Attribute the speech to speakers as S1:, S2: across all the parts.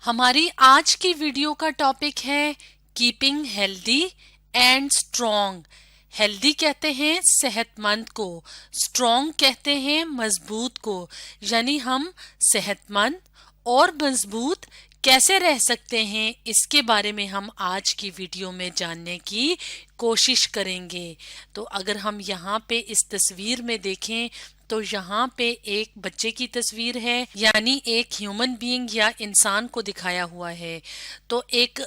S1: हमारी आज की वीडियो का टॉपिक है keeping healthy and strong. Healthy कहते हैं सेहतमंद को, स्ट्रॉन्ग कहते हैं मजबूत को। यानी हम सेहतमंद और मजबूत कैसे रह सकते हैं, इसके बारे में हम आज की वीडियो में जानने की कोशिश करेंगे। तो अगर हम यहाँ पे इस तस्वीर में देखें तो यहाँ पे एक बच्चे की तस्वीर है, यानी एक ह्यूमन बीइंग या इंसान को दिखाया हुआ है। तो एक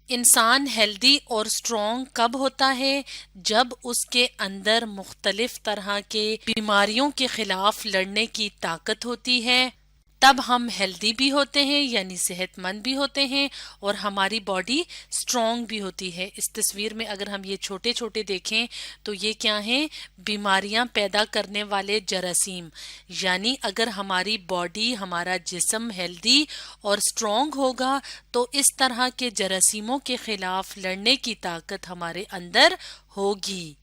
S1: इंसान हेल्दी और स्ट्रॉन्ग कब होता है? जब उसके अंदर मुख्तलिफ तरह के बीमारियों के खिलाफ लड़ने की ताकत होती है, तब हम हेल्दी भी होते हैं यानी सेहतमंद भी होते हैं और हमारी बॉडी स्ट्रॉन्ग भी होती है। इस तस्वीर में अगर हम ये छोटे छोटे देखें तो ये क्या हैं? बीमारियां पैदा करने वाले जरासीम। यानी अगर हमारी बॉडी, हमारा जिस्म हेल्दी और स्ट्रॉन्ग होगा तो इस तरह के जरासीमों के खिलाफ लड़ने की ताकत हमारे अंदर होगी।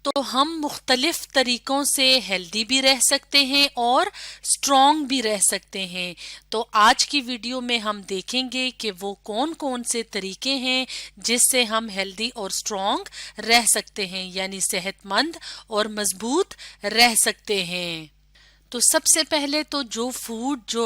S1: तो हम मुख्तलिफ तरीकों से हेल्दी भी रह सकते हैं और स्ट्रॉन्ग भी रह सकते हैं। तो आज की वीडियो में हम देखेंगे कि वो कौन कौन से तरीके हैं जिससे हम हेल्दी और स्ट्रॉन्ग रह सकते हैं, यानी सेहतमंद और मजबूत रह सकते हैं। तो सबसे पहले तो जो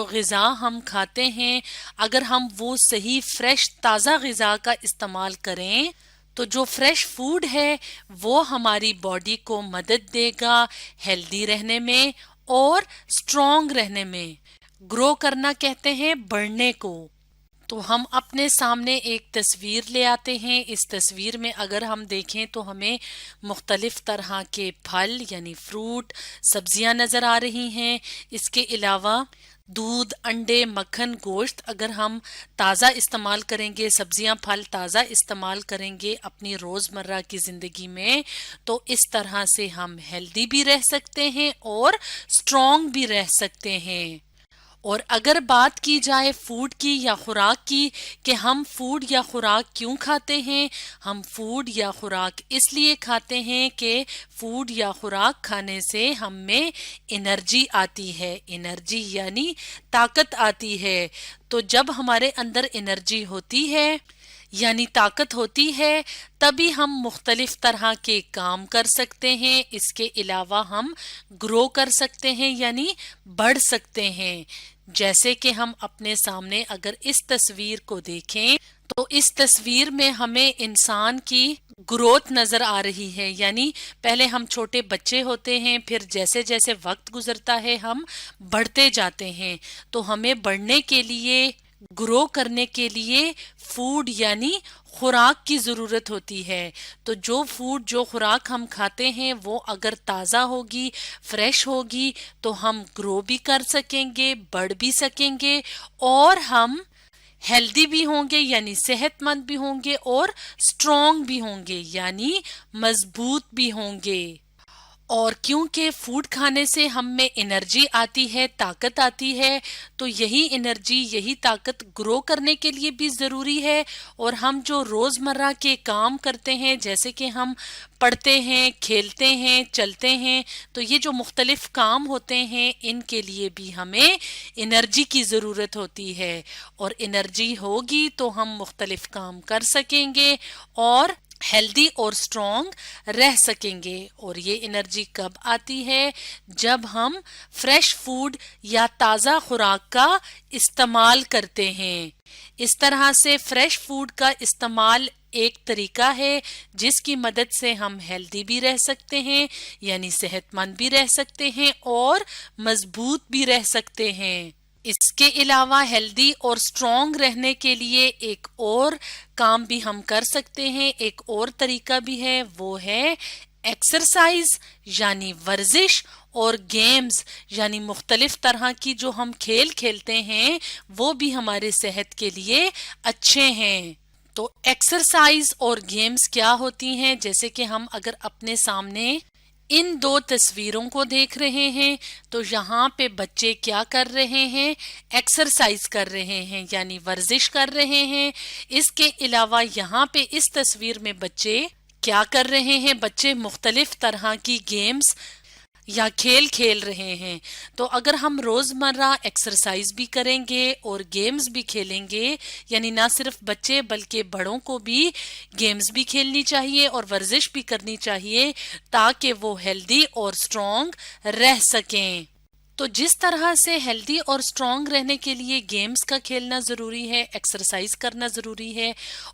S1: ग़िज़ा हम खाते हैं, अगर हम वो सही फ्रेश ताज़ा ग़िज़ा का इस्तेमाल करें तो जो फ्रेश फूड है वो हमारी बॉडी को मदद देगा हेल्दी रहने में और स्ट्रॉन्ग रहने में। ग्रो करना कहते हैं बढ़ने को। तो हम अपने सामने एक तस्वीर ले आते हैं। इस तस्वीर में अगर हम देखें तो हमें मुख्तलिफ तरह के फल यानी फ्रूट, सब्जियां नज़र आ रही हैं। इसके अलावा दूध, अंडे, मक्खन, गोश्त अगर हम ताज़ा इस्तेमाल करेंगे, सब्जियां फल ताज़ा इस्तेमाल करेंगे अपनी रोज़मर्रा की ज़िंदगी में, तो इस तरह से हम हेल्दी भी रह सकते हैं और स्ट्रॉन्ग भी रह सकते हैं। और अगर बात की जाए फूड की या खुराक की कि हम फूड या खुराक क्यों खाते हैं, हम फूड या खुराक इसलिए खाते हैं कि फूड या खुराक खाने से हम में एनर्जी आती है। एनर्जी यानी ताकत आती है। तो जब हमारे अंदर एनर्जी होती है यानी ताकत होती है, तभी हम मुख्तलिफ तरह के काम कर सकते हैं। इसके अलावा हम ग्रो कर सकते हैं यानी बढ़ सकते हैं। जैसे कि हम अपने सामने अगर इस तस्वीर को देखें तो इस तस्वीर में हमें इंसान की ग्रोथ नजर आ रही है। यानी पहले हम छोटे बच्चे होते हैं, फिर जैसे जैसे वक्त गुजरता है हम बढ़ते जाते हैं। तो हमें बढ़ने के लिए, ग्रो करने के लिए फूड यानी खुराक की ज़रूरत होती है। तो जो खुराक हम खाते हैं वो अगर ताज़ा होगी, फ्रेश होगी, तो हम ग्रो भी कर सकेंगे, बढ़ भी सकेंगे और हम हेल्दी भी होंगे यानी सेहतमंद भी होंगे और स्ट्रॉन्ग भी होंगे यानी मजबूत भी होंगे। और क्योंकि फूड खाने से हम में एनर्जी आती है, ताकत आती है, तो यही एनर्जी, यही ताकत ग्रो करने के लिए भी ज़रूरी है। और हम जो रोज़मर्रा के काम करते हैं, जैसे कि हम पढ़ते हैं, खेलते हैं, चलते हैं, तो ये जो मुख्तलिफ काम होते हैं इनके लिए भी हमें एनर्जी की ज़रूरत होती है। और एनर्जी होगी तो हम मुख्तलिफ काम कर सकेंगे और हेल्दी और स्ट्रॉन्ग रह सकेंगे। और ये एनर्जी कब आती है? जब हम फ्रेश फूड या ताज़ा खुराक का इस्तेमाल करते हैं। इस तरह से फ्रेश फूड का इस्तेमाल एक तरीका है जिसकी मदद से हम हेल्दी भी रह सकते हैं यानी सेहतमंद भी रह सकते हैं और मजबूत भी रह सकते हैं। इसके अलावा हेल्दी और स्ट्रॉन्ग रहने के लिए एक और काम भी हम कर सकते हैं, एक और तरीका भी है, वो है एक्सरसाइज यानी वर्जिश और गेम्स यानी मुख्तलिफ तरह की जो हम खेल खेलते हैं वो भी हमारे सेहत के लिए अच्छे हैं। तो एक्सरसाइज और गेम्स क्या होती हैं? जैसे कि हम अगर अपने सामने इन दो तस्वीरों को देख रहे हैं तो यहाँ पे बच्चे क्या कर रहे हैं? एक्सरसाइज कर रहे हैं यानी वर्जिश कर रहे हैं। इसके अलावा यहाँ पे इस तस्वीर में बच्चे क्या कर रहे हैं? बच्चे मुख्तलिफ तरह की गेम्स یا کھیل کھیل رہے ہیں. تو اگر ہم روزمرہ ایکسرسائز بھی کریں گے اور گیمز بھی کھیلیں گے، یعنی نہ صرف بچے بلکہ بڑوں کو بھی گیمز بھی کھیلنی چاہیے اور ورزش بھی کرنی چاہیے تاکہ وہ ہیلدی اور اسٹرانگ رہ سکیں. تو جس طرح سے ہیلدی اور اسٹرانگ رہنے کے لیے گیمز کا کھیلنا ضروری ہے، ایکسرسائز کرنا ضروری ہے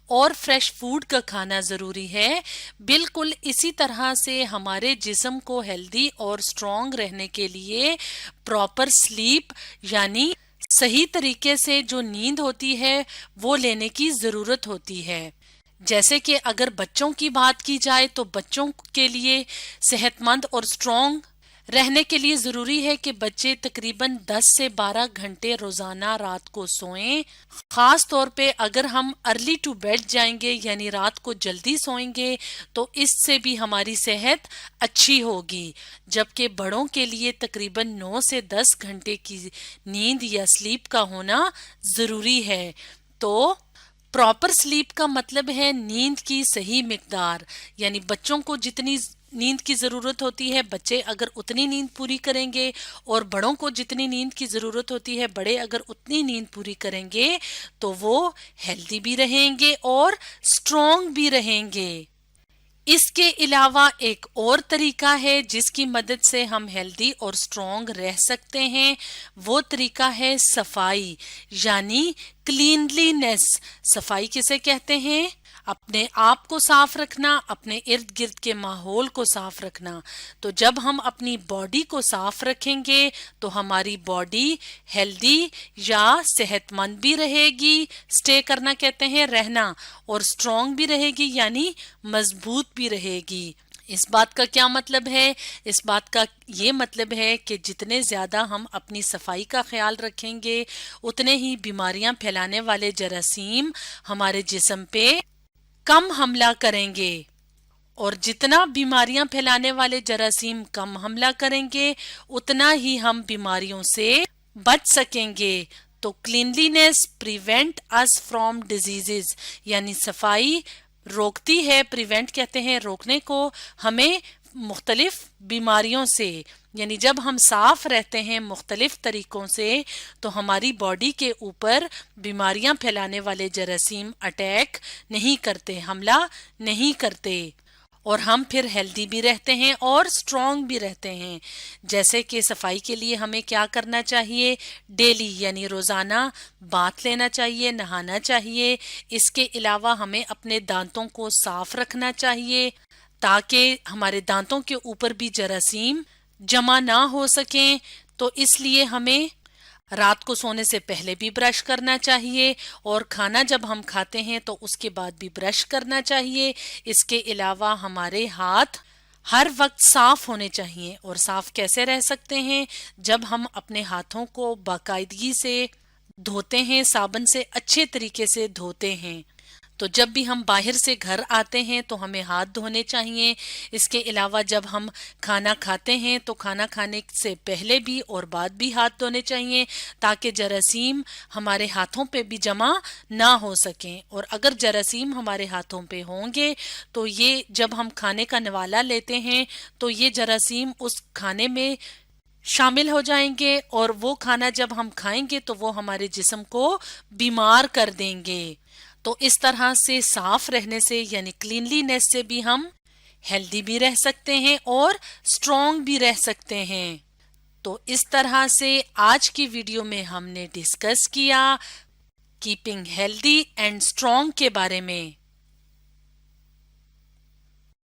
S1: اور فریش فوڈ کا کھانا ضروری ہے، بالکل اسی طرح سے ہمارے جسم کو ہیلدی اور اسٹرانگ رہنے کے لیے پراپر سلیپ یعنی صحیح طریقے سے جو نیند ہوتی ہے وہ لینے کی ضرورت ہوتی ہے. جیسے کہ اگر بچوں کی بات کی جائے تو بچوں کے لیے صحت مند اور اسٹرانگ رہنے کے لیے ضروری ہے کہ بچے تقریباً 10 سے 12 گھنٹے روزانہ رات کو سوئیں. خاص طور پہ اگر ہم ارلی ٹو بیڈ جائیں گے یعنی رات کو جلدی سوئیں گے تو اس سے بھی ہماری صحت اچھی ہوگی. جبکہ بڑوں کے لیے تقریباً 9 سے 10 گھنٹے کی نیند یا سلیپ کا ہونا ضروری ہے. تو پراپر سلیپ کا مطلب ہے نیند کی صحیح مقدار، یعنی بچوں کو جتنی نیند کی ضرورت ہوتی ہے بچے اگر اتنی نیند پوری کریں گے اور بڑوں کو جتنی نیند کی ضرورت ہوتی ہے بڑے اگر اتنی نیند پوری کریں گے تو وہ ہیلدی بھی رہیں گے اور اسٹرانگ بھی رہیں گے. اس کے علاوہ ایک اور طریقہ ہے جس کی مدد سے ہم ہیلدی اور اسٹرانگ رہ سکتے ہیں، وہ طریقہ ہے صفائی یعنی کلینلینس. صفائی کسے کہتے ہیں؟ اپنے آپ کو صاف رکھنا، اپنے ارد گرد کے ماحول کو صاف رکھنا. تو جب ہم اپنی باڈی کو صاف رکھیں گے تو ہماری باڈی ہیلدی یا صحت مند بھی رہے گی، سٹے کرنا کہتے ہیں رہنا، اور اسٹرانگ بھی رہے گی یعنی مضبوط بھی رہے گی. اس بات کا کیا مطلب ہے؟ اس بات کا یہ مطلب ہے کہ جتنے زیادہ ہم اپنی صفائی کا خیال رکھیں گے اتنے ہی بیماریاں پھیلانے والے جراثیم ہمارے جسم پہ کم حملہ کریں گے، اور جتنا بیماریاں پھیلانے والے جراثیم کم حملہ کریں گے اتنا ہی ہم بیماریوں سے بچ سکیں گے. تو cleanliness prevent us from diseases یعنی صفائی روکتی ہے، پریونٹ کہتے ہیں روکنے کو، ہمیں مختلف بیماریوں سے. یعنی جب ہم صاف رہتے ہیں مختلف طریقوں سے تو ہماری باڈی کے اوپر بیماریاں پھیلانے والے جراثیم اٹیک نہیں کرتے، حملہ نہیں کرتے، اور ہم پھر ہیلدی بھی رہتے ہیں اور اسٹرانگ بھی رہتے ہیں. جیسے کہ صفائی کے لیے ہمیں کیا کرنا چاہیے؟ ڈیلی یعنی روزانہ باتھ لینا چاہیے، نہانا چاہیے. اس کے علاوہ ہمیں اپنے دانتوں کو صاف رکھنا چاہیے تاکہ ہمارے دانتوں کے اوپر بھی جراثیم جمع نہ ہو سکیں. تو اس لیے ہمیں رات کو سونے سے پہلے بھی برش کرنا چاہیے اور کھانا جب ہم کھاتے ہیں تو اس کے بعد بھی برش کرنا چاہیے. اس کے علاوہ ہمارے ہاتھ ہر وقت صاف ہونے چاہیے. اور صاف کیسے رہ سکتے ہیں؟ جب ہم اپنے ہاتھوں کو باقاعدگی سے دھوتے ہیں، صابن سے اچھے طریقے سے دھوتے ہیں. تو جب بھی ہم باہر سے گھر آتے ہیں تو ہمیں ہاتھ دھونے چاہیے. اس کے علاوہ جب ہم کھانا کھاتے ہیں تو کھانا کھانے سے پہلے بھی اور بعد بھی ہاتھ دھونے چاہیے تاکہ جراثیم ہمارے ہاتھوں پہ بھی جمع نہ ہو سکیں. اور اگر جراثیم ہمارے ہاتھوں پہ ہوں گے تو یہ جب ہم کھانے کا نوالا لیتے ہیں تو یہ جراثیم اس کھانے میں شامل ہو جائیں گے اور وہ کھانا جب ہم کھائیں گے تو وہ ہمارے جسم کو بیمار کر دیں گے. تو اس طرح سے صاف رہنے سے یعنی کلینلینس سے بھی ہم ہیلدی بھی رہ سکتے ہیں اور اسٹرانگ بھی رہ سکتے ہیں. تو اس طرح سے آج کی ویڈیو میں ہم نے ڈسکس کیا کیپنگ ہیلدی اینڈ اسٹرانگ کے بارے میں.